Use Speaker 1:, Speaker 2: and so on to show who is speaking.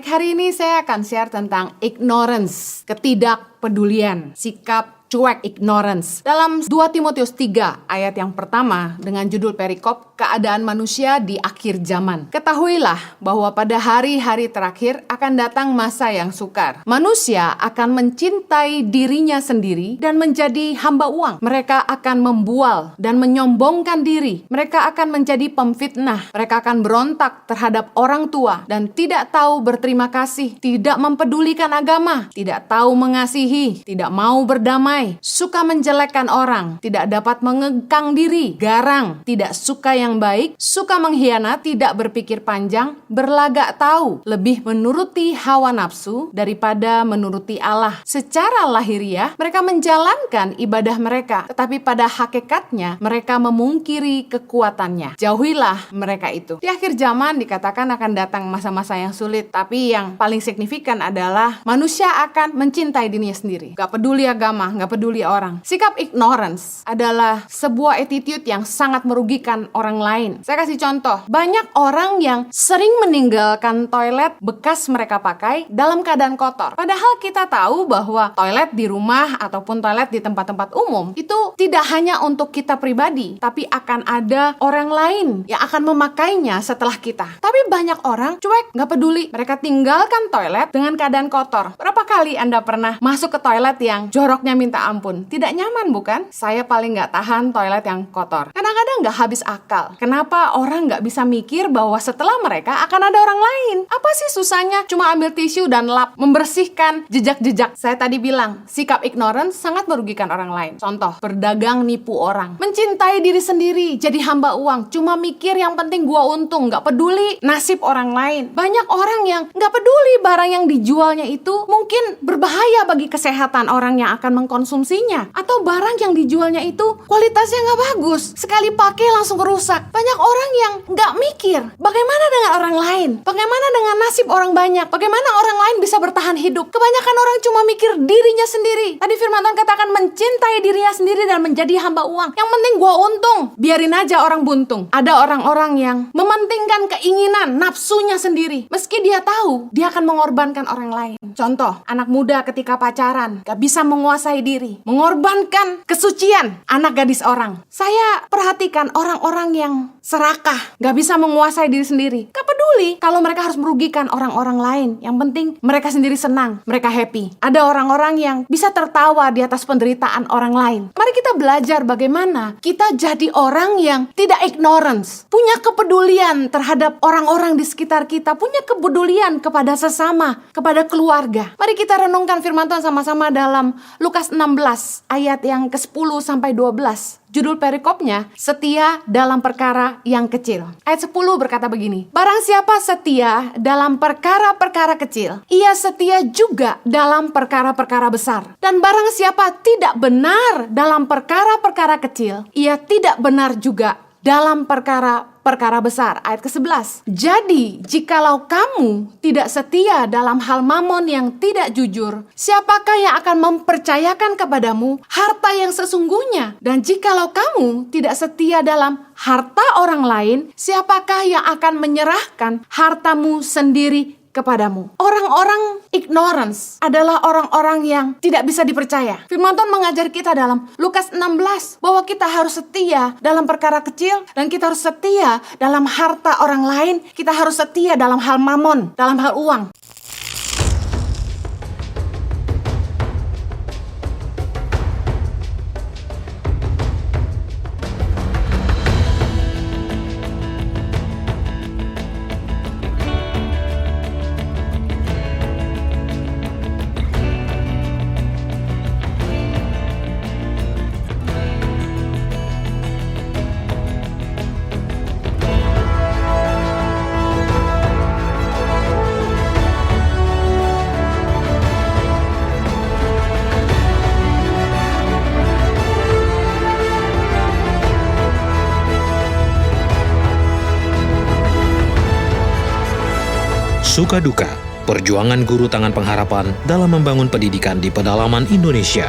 Speaker 1: Baik, hari ini saya akan share tentang ignorance, ketidakpedulian, sikap cuek, ignorance. Dalam 2 Timotius 3 ayat yang pertama dengan judul perikop keadaan manusia di akhir zaman. Ketahuilah bahwa pada hari-hari terakhir akan datang masa yang sukar. Manusia akan mencintai dirinya sendiri dan menjadi hamba uang. Mereka akan membual dan menyombongkan diri. Mereka akan menjadi pemfitnah. Mereka akan berontak terhadap orang tua dan tidak tahu berterima kasih, tidak mempedulikan agama, tidak tahu mengasihi, tidak mau berdamai, suka menjelekkan orang, tidak dapat mengekang diri, garang, tidak suka yang baik, suka mengkhianat, tidak berpikir panjang, berlagak tahu, lebih menuruti hawa nafsu daripada menuruti Allah. Secara lahiriah, mereka menjalankan ibadah mereka, tetapi pada hakikatnya mereka memungkiri kekuatannya. Jauhilah mereka itu. Di akhir zaman dikatakan akan datang masa-masa yang sulit, tapi yang paling signifikan adalah manusia akan mencintai dirinya sendiri. Gak peduli agama, gak peduli orang. Sikap ignorance adalah sebuah attitude yang sangat merugikan orang lain. Saya kasih contoh. Banyak orang yang sering meninggalkan toilet bekas mereka pakai dalam keadaan kotor. Padahal kita tahu bahwa toilet di rumah ataupun toilet di tempat-tempat umum itu tidak hanya untuk kita pribadi, tapi akan ada orang lain yang akan memakainya setelah kita. Tapi banyak orang cuek, gak peduli. Mereka tinggalkan toilet dengan keadaan kotor. Berapa kali Anda pernah masuk ke toilet yang joroknya minta ampun? Tidak nyaman, bukan? Saya paling gak tahan toilet yang kotor. Kadang-kadang gak habis akal. Kenapa orang gak bisa mikir bahwa setelah mereka akan ada orang lain? Apa sih susahnya cuma ambil tisu dan lap, membersihkan jejak-jejak? Saya tadi bilang, sikap ignorance sangat merugikan orang lain. Contoh, berdagang nipu orang. Mencintai diri sendiri, jadi hamba uang. Cuma mikir yang penting gua untung, gak peduli nasib orang lain. Banyak orang yang gak peduli barang yang dijualnya itu mungkin berbahaya bagi kesehatan orang yang akan mengkonsumsinya, atau barang yang dijualnya itu kualitasnya nggak bagus, sekali pakai langsung rusak. Banyak orang yang nggak mikir bagaimana dengan orang lain, bagaimana dengan nasib orang banyak, bagaimana orang lain bisa bertahan hidup. Kebanyakan orang cuma mikir dirinya sendiri. Tadi firman Tuhan katakan mencintai dirinya sendiri dan menjadi hamba uang. Yang penting gua untung, biarin aja orang buntung. Ada orang-orang yang mementingkan keinginan nafsunya sendiri, meski dia tahu dia akan mengorbankan orang lain. Contoh, anak muda ketika pacaran gak bisa menguasai diri, mengorbankan kesucian anak gadis orang. Saya perhatikan orang-orang yang serakah, gak bisa menguasai diri sendiri. Gak peduli kalau mereka harus merugikan orang-orang lain. Yang penting mereka sendiri senang, mereka happy. Ada orang-orang yang bisa tertawa di atas penderitaan orang lain. Mari kita belajar bagaimana kita jadi orang yang tidak ignorance, punya kepedulian terhadap orang-orang di sekitar kita, punya kepedulian kepada sesama, kepada keluarga. Mari kita renungkan firman Tuhan sama-sama dalam Lukas 16 ayat yang ke-10 sampai 12. Judul perikopnya, setia dalam perkara yang kecil. Ayat 10 berkata begini, barang siapa setia dalam perkara-perkara kecil, ia setia juga dalam perkara-perkara besar. Dan barang siapa tidak benar dalam perkara-perkara kecil, ia tidak benar juga dalam perkara besar. Ayat ke-11. Jadi, jikalau kamu tidak setia dalam hal mamon yang tidak jujur, siapakah yang akan mempercayakan kepadamu harta yang sesungguhnya? Dan jikalau kamu tidak setia dalam harta orang lain, siapakah yang akan menyerahkan hartamu sendiri kepadamu? Orang-orang ignorance adalah orang-orang yang tidak bisa dipercaya. Firman Tuhan mengajar kita dalam Lukas 16 bahwa kita harus setia dalam perkara kecil dan kita harus setia dalam harta orang lain. Kita harus setia dalam hal mamon, dalam hal uang.
Speaker 2: Suka duka, perjuangan guru tangan pengharapan dalam membangun pendidikan di pedalaman Indonesia.